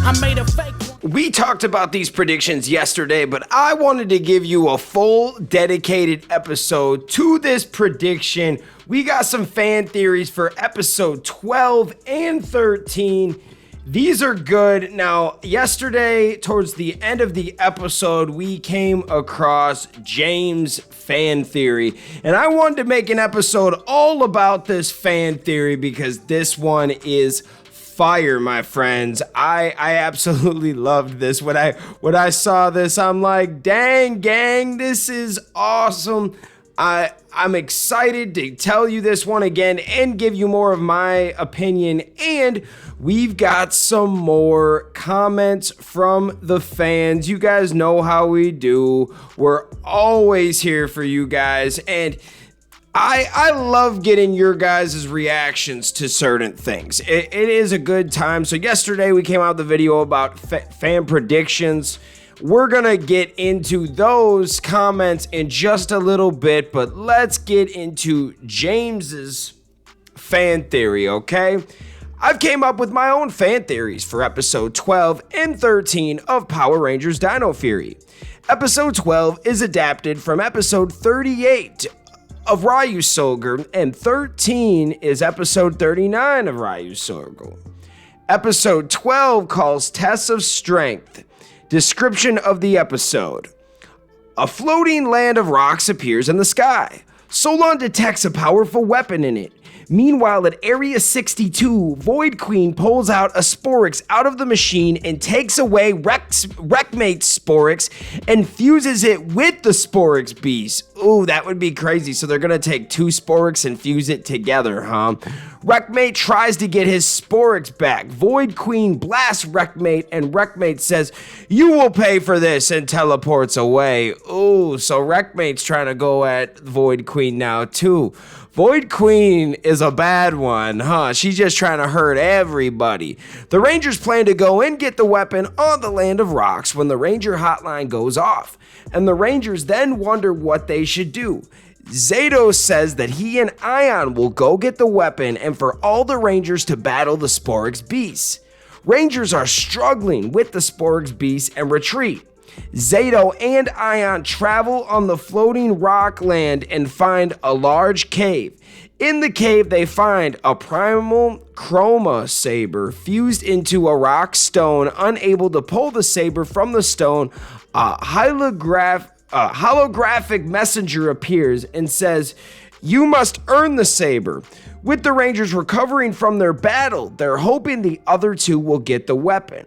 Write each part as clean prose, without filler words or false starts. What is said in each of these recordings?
I made a fake one. We talked about these predictions yesterday, but I wanted to give you a full dedicated episode to this prediction. We got some fan theories for episode 12 and 13. These are good. Now, yesterday, towards the end of the episode, we came across James' fan theory, and I wanted to make an episode all about this fan theory because this one is fire, my friends. I absolutely loved this. When I saw this, I'm like, dang, gang, this is awesome. I'm excited to tell you this one again and give you more of my opinion. And we've got some more comments from the fans. You guys know how we do. We're always here for you guys. And I love getting your guys' reactions to certain things. It is a good time. So yesterday we came out with a video about fan predictions. We're going to get into those comments in just a little bit, but let's get into James's fan theory, okay? I've came up with my own fan theories for episode 12 and 13 of Power Rangers Dino Fury. Episode 12 is adapted from episode 38 of Ryu Soger, and 13 is episode 39 of Ryu Soger. Episode 12 calls Tests of Strength. Description of the episode. A floating land of rocks appears in the sky. Solon detects a powerful weapon in it. Meanwhile, at Area 62, Void Queen pulls out a Sporix out of the machine and takes away Wreckmate's Sporix and fuses it with the Sporix beast. Ooh, that would be crazy. So they're gonna take two Sporix and fuse it together, huh? Wreckmate tries to get his Sporix back. Void Queen blasts Wreckmate, and Wreckmate says, "You will pay for this," and teleports away. Ooh, so Wreckmate's trying to go at Void Queen now too. Void Queen is a bad one, huh? She's just trying to hurt everybody. The Rangers plan to go and get the weapon on the Land of Rocks when the Ranger hotline goes off, and the Rangers then wonder what they should do. Zato says that he and Ion will go get the weapon and for all the Rangers to battle the Sporix beasts. Rangers are struggling with the Sporix beasts and retreat. Zato and Ion travel on the floating rock land and find a large cave. In the cave, they find a primal chroma saber fused into a rock stone. Unable to pull the saber from the stone, a holographic messenger appears and says, "You must earn the saber." With the Rangers recovering from their battle, they're hoping the other two will get the weapon.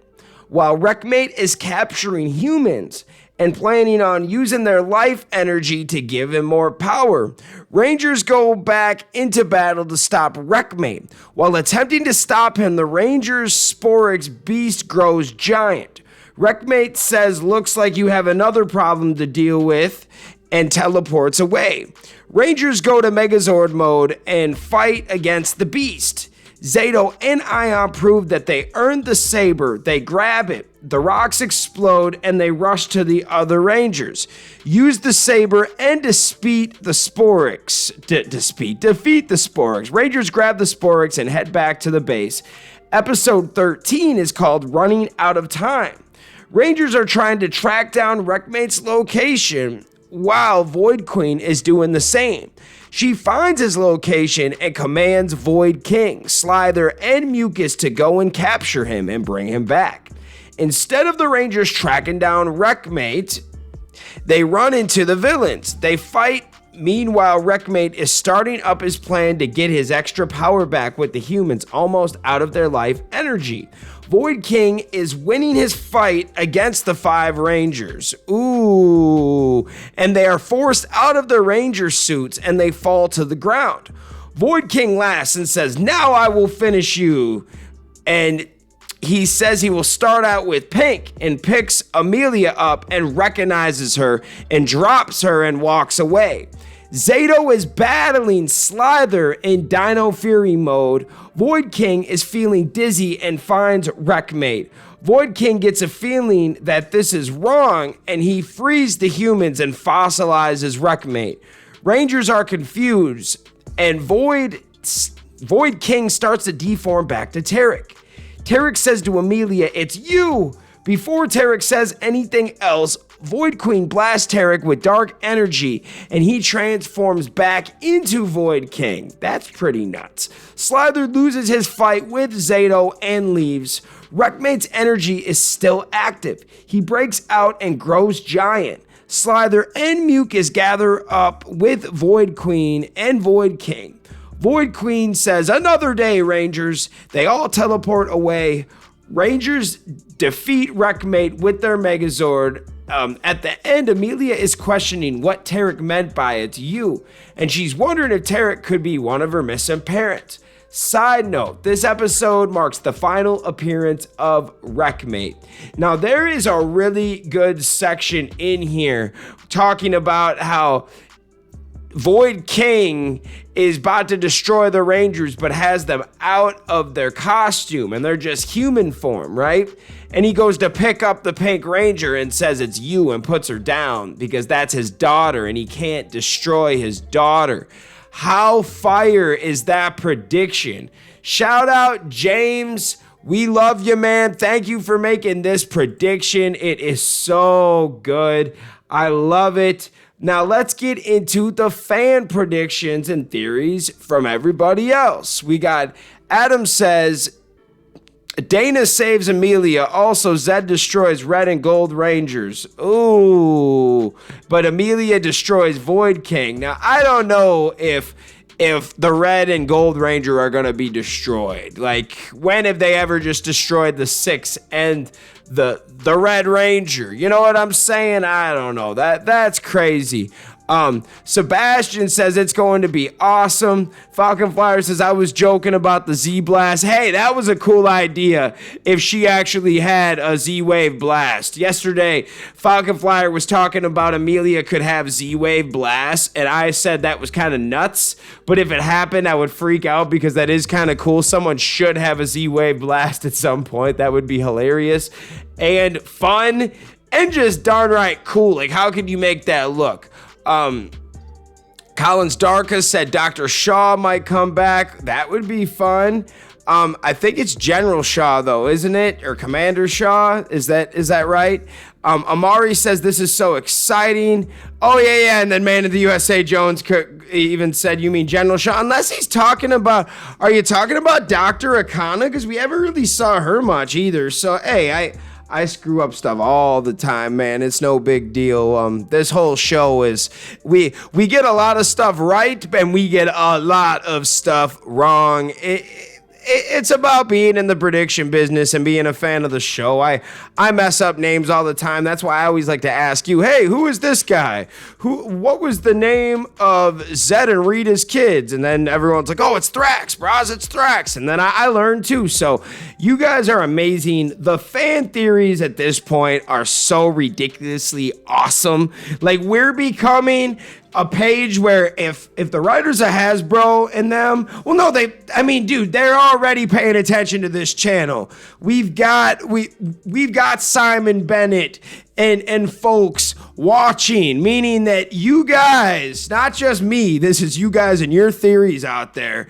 While Wreckmate is capturing humans and planning on using their life energy to give him more power, Rangers go back into battle to stop Wreckmate. While attempting to stop him, the Rangers' Sporix beast grows giant. Wreckmate says, "Looks like you have another problem to deal with," and teleports away. Rangers go to Megazord mode and fight against the beast. Zato and Ion prove that they earned the saber. They grab it. The rocks explode and they rush to the other Rangers. Use the saber and defeat the Sporix. Defeat the Sporix. Rangers grab the Sporix and head back to the base. Episode 13 is called Running Out of Time. Rangers are trying to track down Wreckmate's location while Void Queen is doing the same. She finds his location and commands Void King, Slither, and Mucus to go and capture him and bring him back. Instead of the Rangers tracking down Wreckmate, they run into the villains. They fight. Meanwhile, Wreckmate is starting up his plan to get his extra power back with the humans almost out of their life energy. Void King is winning his fight against the 5 Rangers. Ooh. And they are forced out of their Ranger suits and they fall to the ground. Void King laughs and says, "Now I will finish you." And he says he will start out with Pink and picks Amelia up and recognizes her and drops her and walks away. Zato is battling Slither in Dino Fury mode. Void King is feeling dizzy and finds Wreckmate. Void King gets a feeling that this is wrong and he frees the humans and fossilizes Wreckmate. Rangers are confused and Void King starts to deform back to Tarek. Tarek says to Amelia, "It's you!" Before Tarek says anything else, Void Queen blasts Tarek with dark energy, and he transforms back into Void King. That's pretty nuts. Slither loses his fight with Zato and leaves. Wreckmate's energy is still active. He breaks out and grows giant. Slither and Mucus gather up with Void Queen and Void King. Void Queen says, "Another day, Rangers." They all teleport away. Rangers defeat Wreckmate with their Megazord. At the end, Amelia is questioning what Tarek meant by "it's you," and she's wondering if Tarek could be one of her missing parents. Side note, this episode marks the final appearance of Wreckmate. Now, there is a really good section in here talking about how Void King is about to destroy the Rangers, but has them out of their costume and they're just human form, right? And he goes to pick up the Pink Ranger and says "it's you" and puts her down because that's his daughter and he can't destroy his daughter. How fire is that prediction? Shout out James. We love you, man. Thank you for making this prediction. It is so good. I love it. Now let's get into the fan predictions and theories from everybody else. We got Adam says, Dana saves Amelia. Also, Zed destroys Red and Gold Rangers. Ooh, but Amelia destroys Void King. Now, I don't know if the Red and Gold Ranger are going to be destroyed. Like, when have they ever just destroyed the 6 and the Red Ranger? You know what I'm saying? I don't know. That's crazy. Sebastian says it's going to be awesome. Falcon Flyer says, "I was joking about the Z-Blast." Hey, that was a cool idea if she actually had a Z-Wave Blast. Yesterday, Falcon Flyer was talking about Amelia could have Z-Wave Blast, and I said that was kind of nuts, but if it happened, I would freak out because that is kind of cool. Someone should have a Z-Wave Blast at some point. That would be hilarious and fun and just darn right cool. Like, how could you make that look? Collins Darka said Dr. Shaw might come back. That would be fun. I think it's General Shaw though, isn't it? Or Commander Shaw? Is that right? Amari says this is so exciting. Oh yeah. And then Man of the USA Jones even said, "You mean General Shaw?" Unless he's talking about, are you talking about Dr. Akana? Because we haven't really saw her much either. So hey, I screw up stuff all the time, man. It's no big deal. This whole show is, we get a lot of stuff right and we get a lot of stuff wrong. It's about being in the prediction business and being a fan of the show. I mess up names all the time. That's why I always like to ask you, hey, who is this guy? What was the name of Zed and Rita's kids? And then everyone's like, "Oh, it's Thrax, bros, it's Thrax." And then I learned too. So you guys are amazing. The fan theories at this point are so ridiculously awesome. Like, we're becoming a page where if the writers are Hasbro in them, well, no, dude, they're already paying attention to this channel. We've got Simon Bennett and folks watching, meaning that you guys, not just me, this is you guys and your theories out there.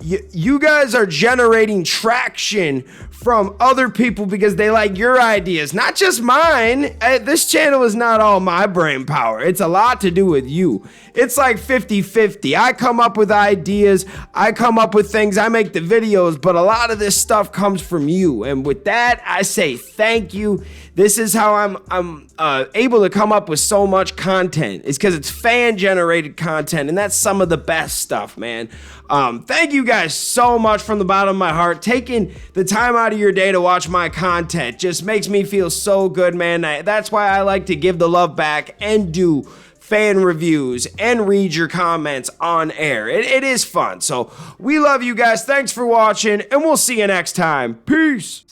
You guys are generating traction from other people because they like your ideas, not just mine. This channel is not all my brain power. It's a lot to do with you. It's like 50-50. I come up with ideas, I come up with things, I make the videos, but a lot of this stuff comes from you. And with that, I say thank you. This is how I'm able to come up with so much content. It's because it's fan-generated content, and that's some of the best stuff, man. Thank you guys so much from the bottom of my heart. Taking the time out of your day to watch my content just makes me feel so good, man. That's why I like to give the love back and do fan reviews and read your comments on air. It is fun. So we love you guys. Thanks for watching, and we'll see you next time. Peace.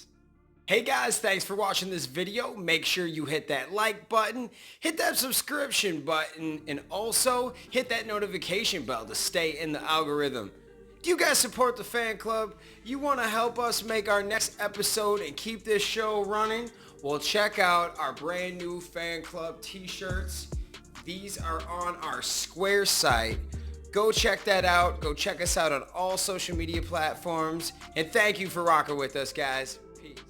Hey guys, thanks for watching this video. Make sure you hit that like button, hit that subscription button, and also hit that notification bell to stay in the algorithm. Do you guys support the fan club? You want to help us make our next episode and keep this show running? Well, check out our brand new fan club t-shirts. These are on our Square site. Go check that out. Go check us out on all social media platforms. And thank you for rocking with us, guys. Peace.